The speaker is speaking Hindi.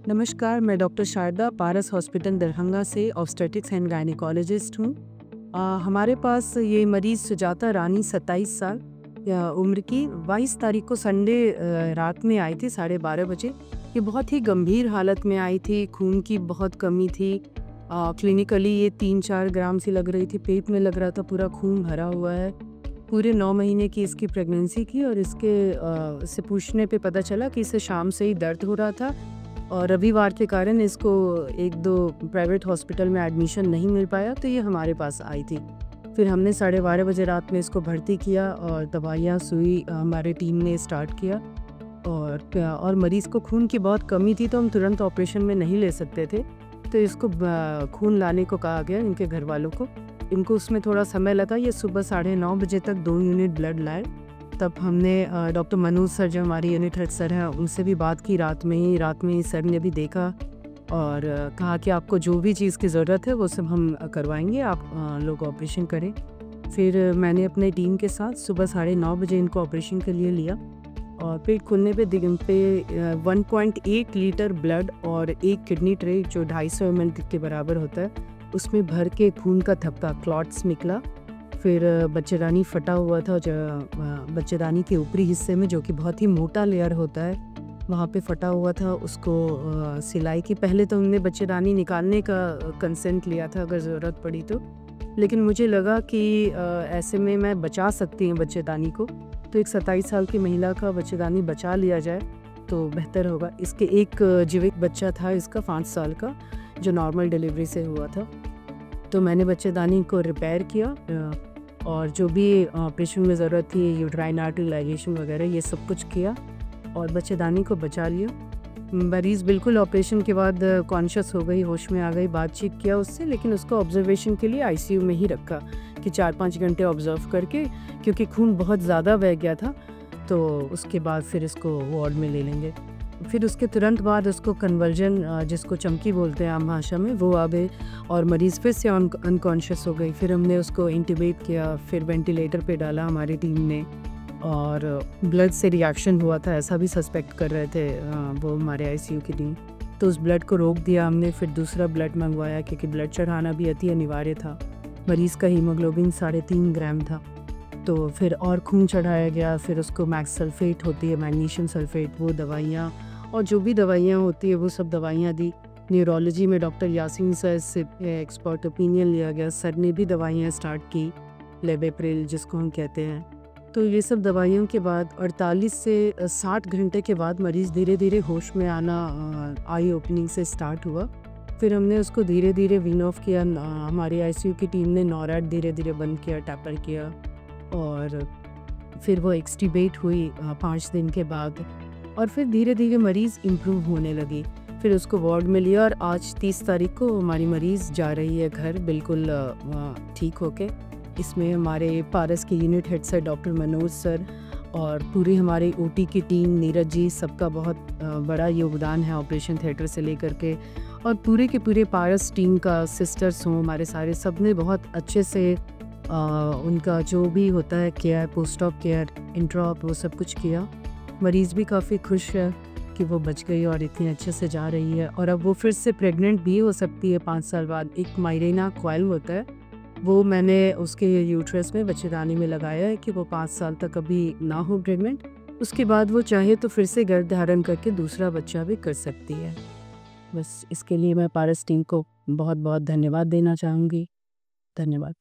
नमस्कार, मैं डॉक्टर शारदा पारस हॉस्पिटल दरभंगा से ऑब्स्टेट्रिक्स एंड गायनेकोलॉजिस्ट हूँ। हमारे पास ये मरीज़ सुजाता रानी 27 साल या उम्र की 22 तारीख को संडे रात में आई थी 12:30 बजे। ये बहुत ही गंभीर हालत में आई थी, खून की बहुत कमी थी। क्लिनिकली ये 3-4 ग्राम सी लग रही थी, पेट में लग रहा था पूरा खून भरा हुआ है। पूरे 9 महीने की इसकी प्रेगनेंसी की और इससे पूछने पे पता चला कि इसे शाम से ही दर्द हो रहा था और रविवार के कारण इसको 1-2 प्राइवेट हॉस्पिटल में एडमिशन नहीं मिल पाया, तो ये हमारे पास आई थी। फिर हमने 12:30 बजे रात में इसको भर्ती किया और दवाइयाँ सुई हमारे टीम ने स्टार्ट किया और मरीज़ को खून की बहुत कमी थी, तो हम तुरंत ऑपरेशन में नहीं ले सकते थे, तो इसको खून लाने को कहा गया इनके घर वालों को। इनको उसमें थोड़ा समय लगा, ये सुबह 9:30 बजे तक 2 यूनिट ब्लड लाए। तब हमने डॉक्टर मनोज सर जो हमारे यूनिट हेड सर हैं उनसे भी बात की रात में ही सर ने भी देखा और कहा कि आपको जो भी चीज़ की ज़रूरत है वो सब हम करवाएंगे, आप लोग ऑपरेशन करें। फिर मैंने अपने टीम के साथ सुबह 9:30 बजे इनको ऑपरेशन के लिए लिया और पेट खुलने पे 1.8 लीटर ब्लड और एक किडनी ट्रे जो 250 ml के बराबर होता है, उसमें भर के खून का थपका क्लॉट्स निकला। फिर बच्चेदानी फटा हुआ था, जो बच्चेदानी के ऊपरी हिस्से में, जो कि बहुत ही मोटा लेयर होता है, वहाँ पे फटा हुआ था। उसको सिलाई की पहले तो हमने बच्चेदानी निकालने का कंसेंट लिया था अगर ज़रूरत पड़ी तो, लेकिन मुझे लगा कि ऐसे में मैं बचा सकती हूँ बच्चेदानी को, तो एक 27 साल की महिला का बच्चेदानी बचा लिया जाए तो बेहतर होगा। इसके एक जीवित बच्चा था इसका 5 साल का, जो नॉर्मल डिलीवरी से हुआ था। तो मैंने बच्चेदानी को रिपेयर किया और जो भी ऑपरेशन में ज़रूरत थी, यूट्राइन आर्टरी लाइगेशन वगैरह, ये सब कुछ किया और बच्चेदानी को बचा लिया। मरीज़ बिल्कुल ऑपरेशन के बाद कॉन्शियस हो गई, होश में आ गई, बातचीत किया उससे, लेकिन उसको ऑब्जर्वेशन के लिए आईसीयू में ही रखा कि 4-5 घंटे ऑब्जर्व करके, क्योंकि खून बहुत ज़्यादा बह गया था, तो उसके बाद फिर इसको वार्ड में ले लेंगे। फिर उसके तुरंत बाद उसको कन्वर्जन, जिसको चमकी बोलते हैं आम भाषा में, वो आ गए और मरीज़ फिर से अनकॉन्शियस हो गई। फिर हमने उसको इंट्यूबेट किया, फिर वेंटिलेटर पे डाला हमारी टीम ने और ब्लड से रिएक्शन हुआ था ऐसा भी सस्पेक्ट कर रहे थे वो हमारे आईसीयू की टीम, तो उस ब्लड को रोक दिया हमने। फिर दूसरा ब्लड मंगवाया क्योंकि ब्लड चढ़ाना भी अति अनिवार्य था। मरीज़ का हीमोग्लोबिन 3.5 ग्राम था, तो फिर और खून चढ़ाया गया। फिर उसको मैक्स सल्फेट होती है, मैग्नीशियम सल्फेट, वो दवाइयाँ और जो भी दवाइयाँ होती है वो सब दवाइयाँ दी। न्यूरोलॉजी में डॉक्टर यासीन सर से एक्सपर्ट ओपिनियन लिया गया, सर ने भी दवाइयाँ स्टार्ट की, लेबेप्रिल जिसको हम कहते हैं। तो ये सब दवाइयों के बाद 48 से 60 घंटे के बाद मरीज़ धीरे धीरे होश में आना आई ओपनिंग से स्टार्ट हुआ। फिर हमने उसको धीरे धीरे वीन ऑफ किया। हमारी आईसीयू की टीम ने नॉरैड धीरे धीरे बंद किया, टैपर किया और फिर वो एक्सट्यूबेट हुई 5 दिन के बाद और फिर धीरे धीरे मरीज़ इम्प्रूव होने लगी। फिर उसको वार्ड में लिया और आज 30 तारीख को हमारी मरीज़ जा रही है घर बिल्कुल ठीक होके। इसमें हमारे पारस के unit head sir doctor Manoj sir और पूरी हमारी ओटी की टीम, नीरज जी, सबका बहुत बड़ा योगदान है ऑपरेशन थिएटर से लेकर के, और पूरे के पूरे पारस टीम का, सिस्टर्स हों हमारे सारे, सब ने बहुत अच्छे से उनका जो भी होता है care, post op care, intra-op, वो सब कुछ किया। मरीज़ भी काफ़ी खुश है कि वो बच गई और इतनी अच्छे से जा रही है और अब वो फिर से प्रेग्नेंट भी हो सकती है 5 साल बाद। एक मायरेना कॉइल होता है, वो मैंने उसके यूट्रस में, बच्चेदानी में लगाया है कि वो 5 साल तक अभी ना हो प्रेग्नेंट, उसके बाद वो चाहे तो फिर से गर्भ धारण करके दूसरा बच्चा भी कर सकती है। बस इसके लिए मैं पारस टीम को बहुत बहुत धन्यवाद देना चाहूँगी। धन्यवाद।